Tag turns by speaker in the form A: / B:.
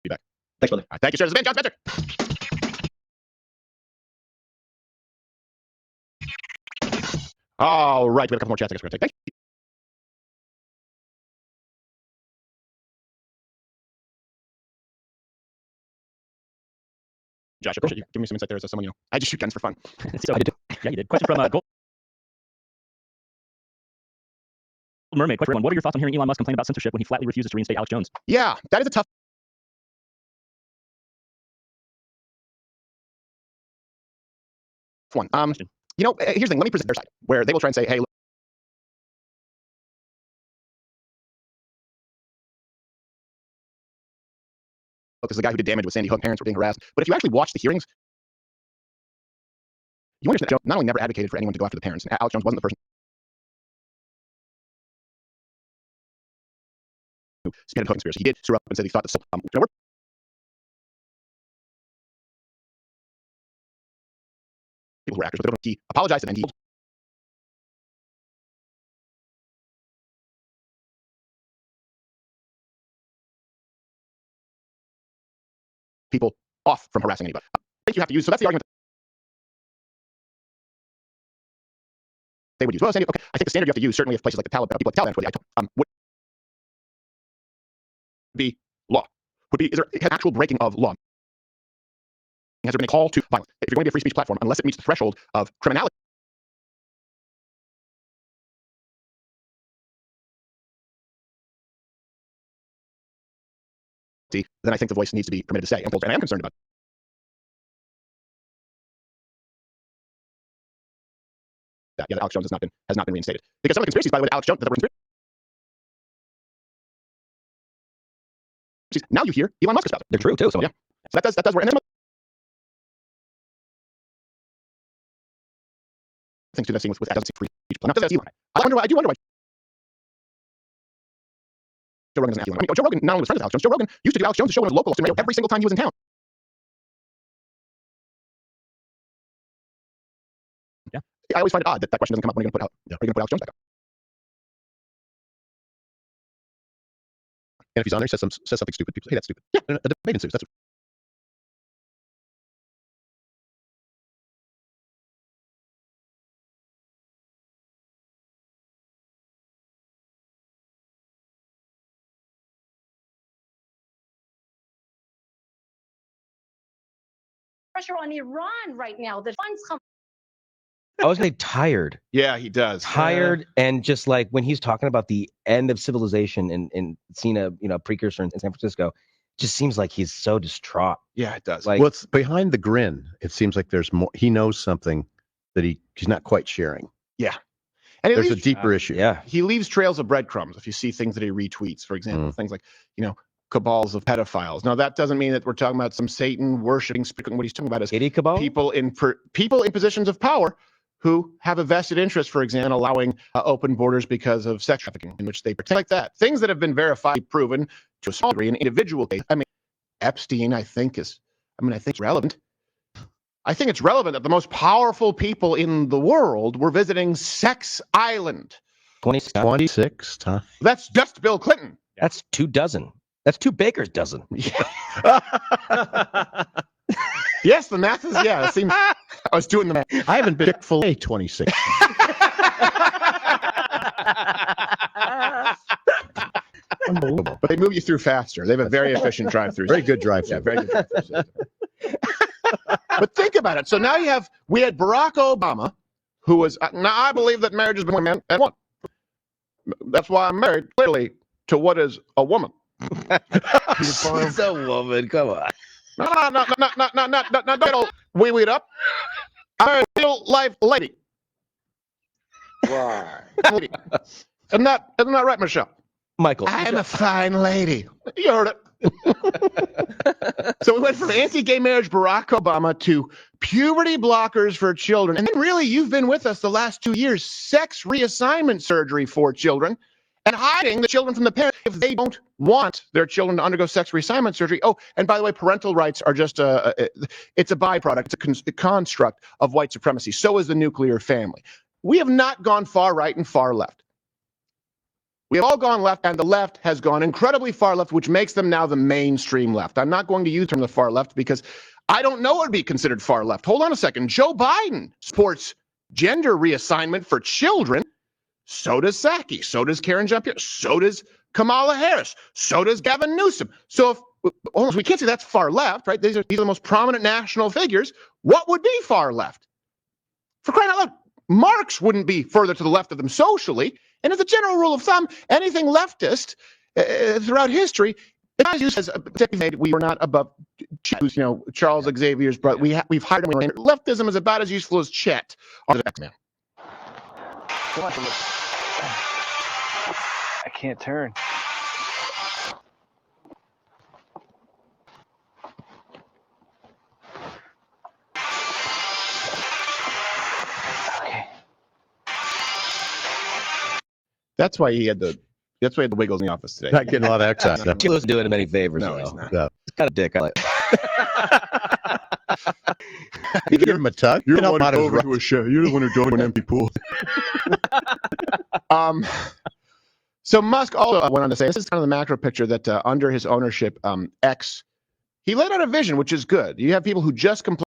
A: Be back.
B: Thanks, brother.
A: Thank you, sir. This has been John Spencer. All right, we have a couple more chats I guess we're going to take. Thank you. Josh, I appreciate you giving me some insight there as someone, I just shoot guns for fun.
C: So I did. Yeah, you did. Question from Gold Mermaid. Question 1. What are your thoughts on hearing Elon Musk complain about censorship when he flatly refuses to reinstate Alex Jones?
A: Yeah, that is a tough one. Here's the thing. Let me present their side, where they will try and say, hey, look, this is the guy who did damage with Sandy Hook. Parents were being harassed. But if you actually watch the hearings, you understand that Jones not only never advocated for anyone to go after the parents, and Alex Jones wasn't the person who spearheaded the conspiracy. He did stir up and said he thought that people who were actors, but he apologized and he people off from harassing anybody. I think you have to use, so that's the argument they would use. Well, Sandy, okay, I think the standard you have to use, certainly if places like the Taliban, people like Taliban, would be law. Is there an actual breaking of law? Has there been a call to violence? If you're going to be a free speech platform, unless it meets the threshold of criminality, then I think the voice needs to be permitted to say. And I am concerned about that. Yeah, Alex Jones has not been reinstated. Because some of the conspiracies, by the way, Alex Jones, that were conspiracies, now you hear Elon Musk about them.
C: They're true too. So
A: yeah, so that does work. And there's things to that scene with doesn't seem free speech. Not that Elon. I do wonder why Joe Rogan doesn't have Elon. I mean, Joe Rogan not only was friends with Alex Jones, Joe Rogan used to do Alex Jones' show on his local Austin radio every single time he was in town.
C: Yeah.
A: I always find it odd that question doesn't come up when you're going to put Alex Jones back up.
B: And if he's on there, says something stupid, people say, hey, that's stupid. Yeah, a debate ensues. That's
D: pressure on Iran right now. The funds come.
E: I was like tired.
A: Yeah, he does.
E: Tired, and just like when he's talking about the end of civilization and seeing a precursor in San Francisco, just seems like he's so distraught.
A: Yeah, it does.
E: Like,
B: well, it's behind the grin. It seems like there's more. He knows something that he's not quite sharing.
A: Yeah. And
B: there's a deeper issue.
E: Yeah.
A: He leaves trails of breadcrumbs. If you see things that he retweets, for example, things like, cabals of pedophiles. Now, that doesn't mean that we're talking about some Satan worshiping. What he's talking about is people in positions of power who have a vested interest, for example, allowing open borders because of sex trafficking, in which they protect like that. Things that have been verified, proven to a small degree in individual case. I mean, Epstein, I think it's relevant. I think it's relevant that the most powerful people in the world were visiting Sex Island.
B: 26, huh?
A: That's just Bill Clinton.
E: That's 2 dozen. That's 2 baker's dozen.
A: Yes, the math is, it seems, I was doing the math.
B: I haven't been Chick-fil-A 26.
A: Unbelievable. But they move you through faster. They have a very efficient drive-through.
B: Very good drive-through.
A: Yeah, very good drive-through. But think about it. So now we had Barack Obama, who was, now I believe that marriage is between man and woman. That's why I'm married, clearly, to what is a woman.
E: She's a woman. Come on.
A: No, wee up. I'm a real life lady.
F: Why?
A: Isn't that right, Michelle?
E: Michael.
A: I'm a fine lady. You heard it. So we went from anti-gay marriage Barack Obama to puberty blockers for children. And then really, you've been with us the last 2 years, sex reassignment surgery for children and hiding the children from the parents if they don't want their children to undergo sex reassignment surgery. Oh, and by the way, parental rights are just it's a byproduct. It's a construct of white supremacy. So is the nuclear family. We have not gone far right and far left. We have all gone left, and the left has gone incredibly far left, which makes them now the mainstream left. I'm not going to use the term the far left because I don't know what would be considered far left. Hold on a second. Joe Biden supports gender reassignment for children. So does Psaki. So does Karen Jean-Pierre. So does Kamala Harris. So does Gavin Newsom. So if almost we can't say that's far left, right? These are the most prominent national figures. What would be far left? For crying out loud, Marx wouldn't be further to the left of them socially. And as a general rule of thumb, anything leftist throughout history, as you said, we were not above Chet, who's, Charles Xavier's brother. We've hired him. Leftism is about as useful as Chet on the X-Men.
F: I can't turn. Okay.
A: That's why he had the wiggles in the office today.
B: Not getting a lot of exercise.
E: He wasn't doing him any favors.
A: No,
E: though.
A: he's not.
B: No.
E: He's got a dick. I like.
B: You give him a tug.
A: You're
B: You
A: the
B: know,
A: one
B: not
A: who
B: as
A: dove into a show. You're the one who dove into an empty pool. So Musk also went on to say, this is kind of the macro picture that under his ownership, X, he laid out a vision, which is good. You have people who just complain